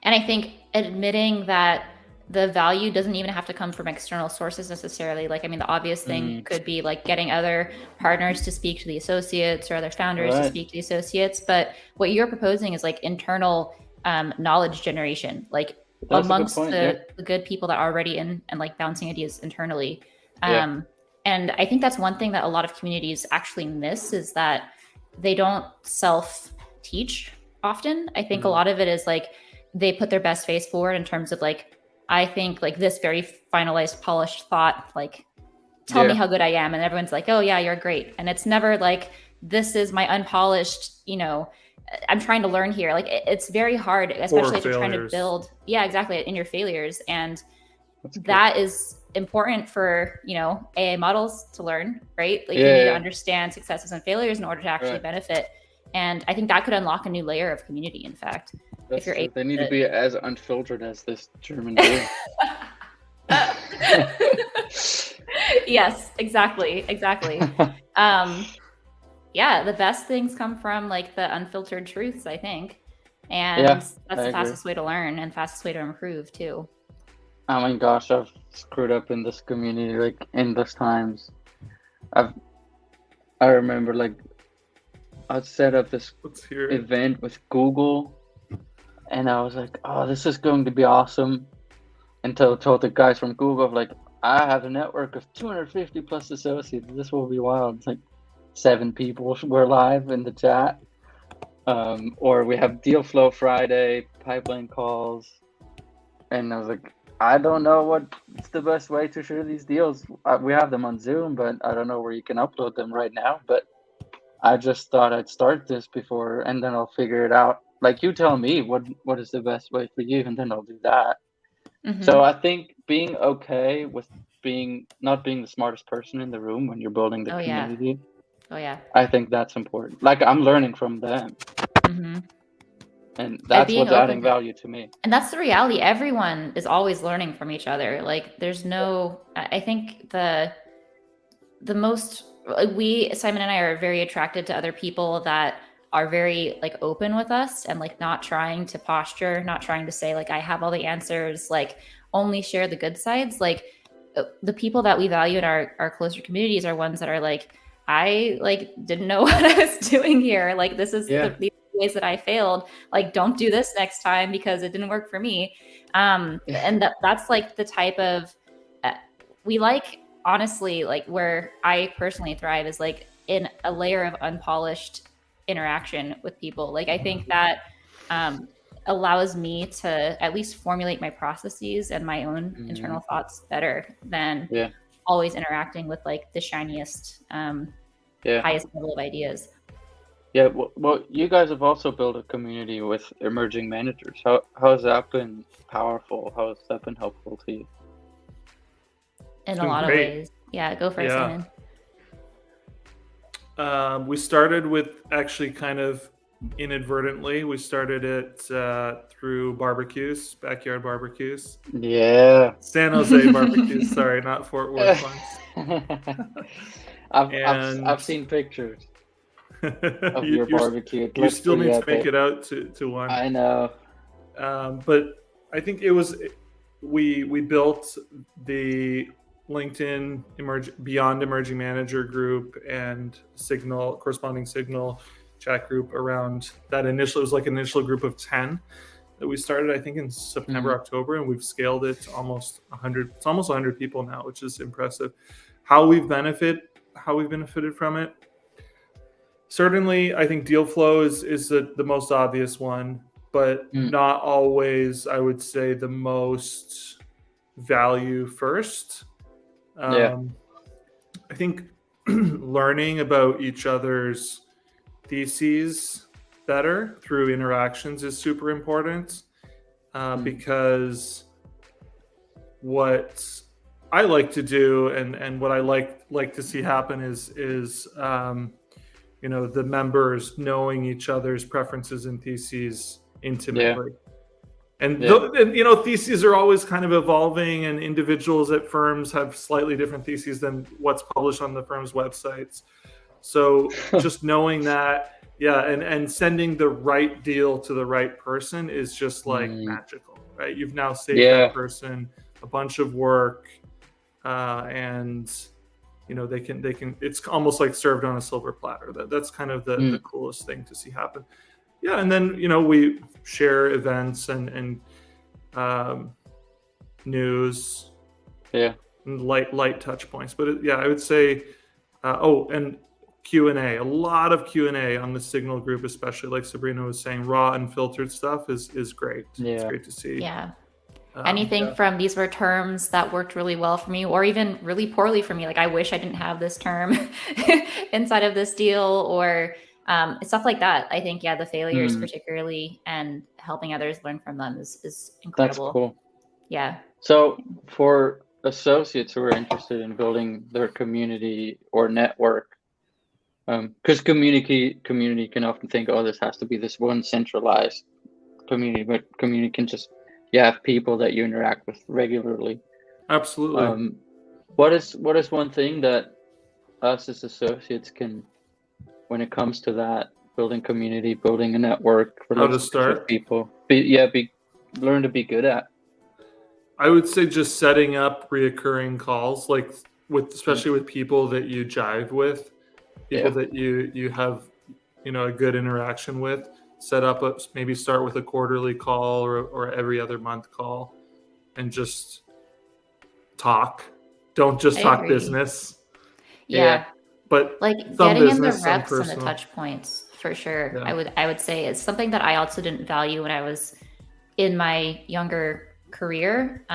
And I think admitting that the value doesn't even have to come from external sources necessarily. Like, I mean, the obvious thing could be like getting other partners to speak to the associates or other founders to speak to the associates. But what you're proposing is like internal knowledge generation, like that's amongst the good people that are already in and like bouncing ideas internally. And I think that's one thing that a lot of communities actually miss is that they don't self-teach often. I think a lot of it is like they put their best face forward in terms of like, I think like this very finalized, polished thought, like tell me how good I am. And everyone's like, oh yeah, you're great. And it's never like, this is my unpolished, you know, I'm trying to learn here. Like it's very hard, especially if you're trying to build, in your failures. And that is important for, you know, AA models to learn, right? Like you need to understand successes and failures in order to actually benefit. And I think that could unlock a new layer of community, in fact. If you're able they need to be as unfiltered as this German dude. Yes, exactly. The best things come from like the unfiltered truths, I think. And that's the fastest way to learn and fastest way to improve too. Oh my gosh, I've screwed up in this community like endless times. I remember like I'd set up this event with Google and I was like, oh, this is going to be awesome. Until I told the guys from Google, like, I have a network of 250 plus associates. This will be wild. It's like 7 people were live in the chat. Or we have Deal Flow Friday, pipeline calls. And I was like, I don't know what's the best way to share these deals. We have them on Zoom, but I don't know where you can upload them right now. But I just thought I'd start this before, and then I'll figure it out. Like, you tell me what is the best way for you, and then I'll do that. So I think being okay with not being the smartest person in the room when you're building the community. Oh yeah. I think that's important. Like, I'm learning from them. Mm-hmm. And that's what's adding value to me. And that's the reality. Everyone is always learning from each other. Like, there's no, I think Simon and I are very attracted to other people that are very like open with us and like not trying to posture, not trying to say like, I have all the answers, like only share the good sides. Like the people that we value in our closer communities are ones that are like, I like didn't know what I was doing here. Like, this is the ways that I failed. Like, don't do this next time because it didn't work for me. And that's like the type of we like, honestly, like where I personally thrive is like in a layer of unpolished interaction with people. Like, I think that allows me to at least formulate my processes and my own internal thoughts better than always interacting with like the shiniest, highest level of ideas. Yeah, well, you guys have also built a community with emerging managers. How has that been powerful? How has that been helpful to you? In a lot of ways. Yeah, go for it, Simon. We started with actually kind of inadvertently. We started it through barbecues, backyard barbecues. Yeah. San Jose barbecues. Sorry, not Fort Worth ones. I've seen pictures of your barbecue. You still need to make it out to one. I know. But I think we built the LinkedIn Beyond Emerging Manager group and corresponding Signal chat group around that initial. It was like an initial group of 10 that we started, I think, in September, October, and we've scaled it to almost 100. It's almost 100 people now, which is impressive. How we've benefited from it. Certainly, I think deal flow is the most obvious one, but not always, I would say, the most value first. I think learning about each other's theses better through interactions is super important because what I like to do and what I like to see happen is the members knowing each other's preferences and theses intimately. And theses are always kind of evolving, and individuals at firms have slightly different theses than what's published on the firm's websites. So just knowing that, and sending the right deal to the right person is just like magical, right? You've now saved that person a bunch of work, and they can. It's almost like served on a silver platter. That's kind of the coolest thing to see happen. Yeah, and then we share events and news, and light touch points. But I would say, and Q&A, a lot of Q&A on the Signal group, especially like Sabrina was saying, raw unfiltered stuff is great. Yeah. It's great to see. Yeah. Anything from these were terms that worked really well for me or even really poorly for me. Like, I wish I didn't have this term inside of this deal or stuff like that. I think, the failures particularly and helping others learn from them is incredible. That's cool. Yeah. So for associates who are interested in building their community or network, because community can often think, this has to be this one centralized community, but community can just have people that you interact with regularly. Absolutely. What is one thing that us as associates can, when it comes to that, building community, building a network, how to start with people, learn to be good at? I would say just setting up reoccurring calls, like especially with people that you jive with, people that you have, a good interaction with. Set up maybe start with a quarterly call or every other month call, and just talk. Don't just talk business. Yeah. But like getting in the reps and the touch points for sure. Yeah. I would say it's something that I also didn't value when I was in my younger career.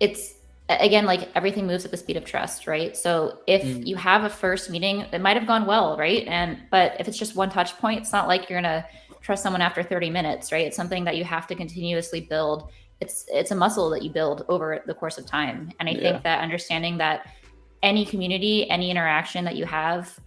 It's again, like everything moves at the speed of trust, right? So if you have a first meeting, it might have gone well, right? But if it's just one touch point, it's not like you're gonna trust someone after 30 minutes, right? It's something that you have to continuously build. It's a muscle that you build over the course of time. And I think that understanding that any community, any interaction that you have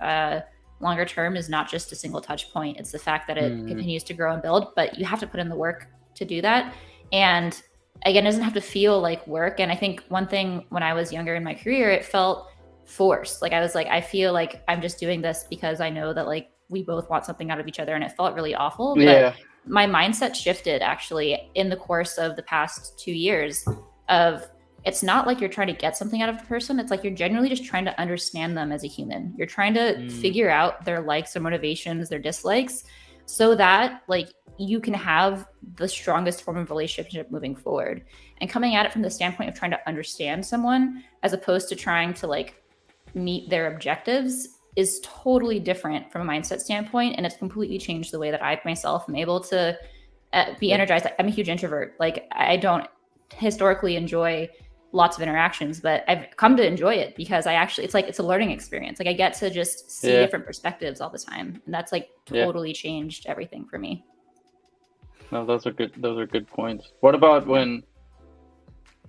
longer term is not just a single touch point. It's the fact that it continues to grow and build, but you have to put in the work to do that. And again, it doesn't have to feel like work. And I think one thing when I was younger in my career, it felt forced. Like I was like, I feel like I'm just doing this because I know that like we both want something out of each other, and it felt really awful. But my mindset shifted actually in the course of the past 2 years of it's not like you're trying to get something out of the person. It's like you're genuinely just trying to understand them as a human. You're trying to figure out their likes, their motivations, their dislikes, so that like you can have the strongest form of relationship moving forward. And coming at it from the standpoint of trying to understand someone as opposed to trying to like meet their objectives is totally different from a mindset standpoint. And it's completely changed the way that I myself am able to be energized. I'm a huge introvert. Like I don't historically enjoy lots of interactions, but I've come to enjoy it because it's a learning experience. Like I get to just see different perspectives all the time. And that's like totally changed everything for me. No, those are good points. What about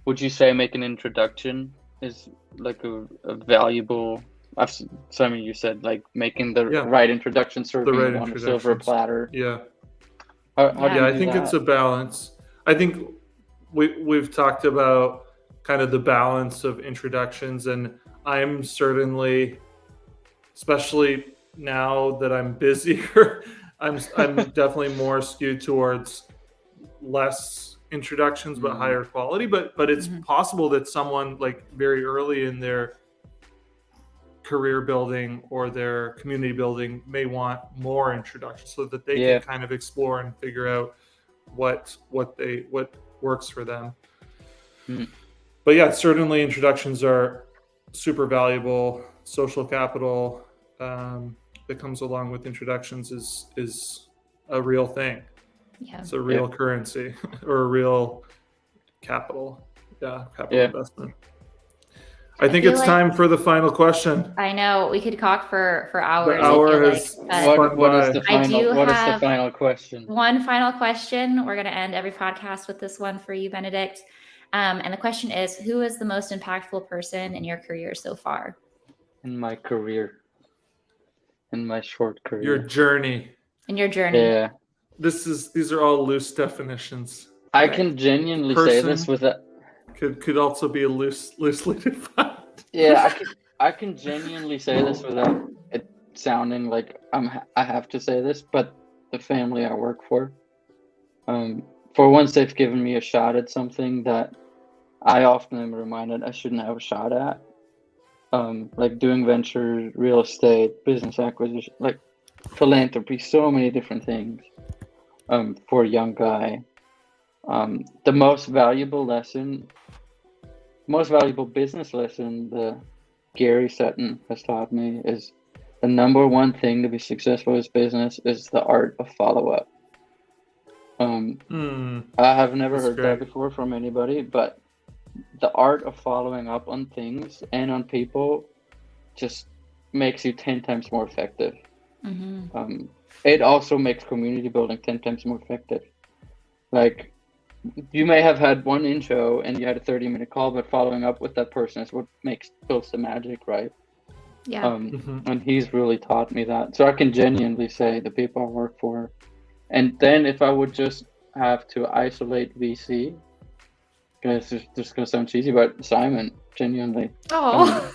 would you say make an introduction is like a valuable, Simon, you said like making the right introduction, serving on a silver platter. How do you I do think that? it's a balance. I think we've talked about kind of the balance of introductions, and I'm certainly, especially now that I'm busier, I'm definitely more skewed towards less introductions but higher quality. But it's possible that someone like very early in their career building or their community building may want more introductions so that they can kind of explore and figure out what works for them. But yeah, certainly introductions are super valuable. Social capital that comes along with introductions is a real thing. It's a real currency or a real capital investment. I think it's time for the final question. I know we could talk for hours. The hour has what is the final question? One final question. We're going to end every podcast with this one for you, Benedikt. And the question is, who is the most impactful person in your career so far? In my career. In my short career. Your journey. In your journey. Yeah. These are all loose definitions. I can genuinely say this with a could also be a loosely defined. Yeah, I can genuinely say this without it sounding like I have to say this, but the family I work for once they've given me a shot at something that I often am reminded I shouldn't have a shot at. Like doing ventures, real estate, business acquisition, like philanthropy, so many different things for a young guy. The most valuable business lesson Gary Sutton has taught me is the number one thing to be successful as business is the art of follow-up. I have never heard that before from anybody, but the art of following up on things and on people just makes you 10 times more effective. It also makes community building 10 times more effective. Like, you may have had one intro and you had a 30-minute call, but following up with that person is what builds the magic, right? Yeah. And he's really taught me that. So I can genuinely say the people I work for. And then if I would just have to isolate VC, guys, this is going to sound cheesy, but Simon, genuinely. Oh.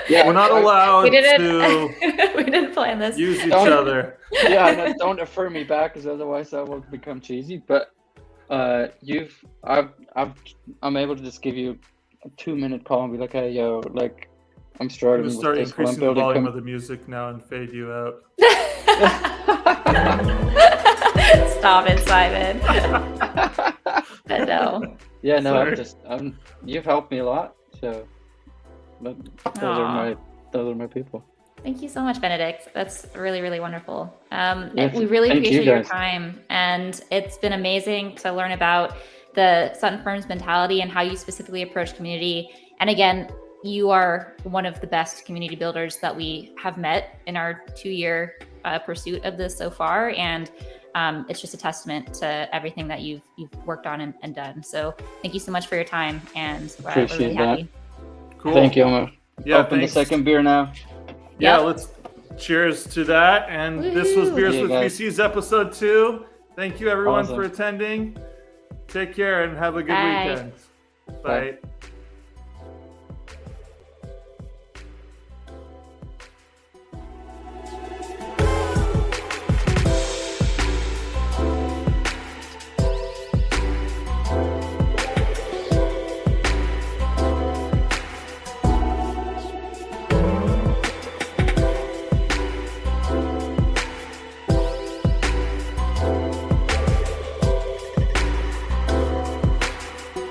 Yeah, we're not allowed we didn't plan this. Use each other. Yeah, don't affirm me back, because otherwise that will become cheesy. But I'm able to just give you a 2-minute call and be like, hey, yo, like, I'm struggling with this. I'm going to start increasing the volume of the music now and fade you out. Stop it, Simon. But no. Yeah, no, you've helped me a lot, so those are my people. Thank you so much, Benedikt. That's really, really wonderful. We really appreciate your time, and it's been amazing to learn about the Sutton Firm's mentality and how you specifically approach community. And again, you are one of the best community builders that we have met in our 2-year pursuit of this so far. And it's just a testament to everything that you've worked on and done. So thank you so much for your time, and we're really happy. Cool. Thank you. I'm gonna open thanks. the second beer now. Yeah, let's cheers to that. And this was Beers with VC's episode 2. Thank you everyone for attending. Take care and have a good weekend. Bye.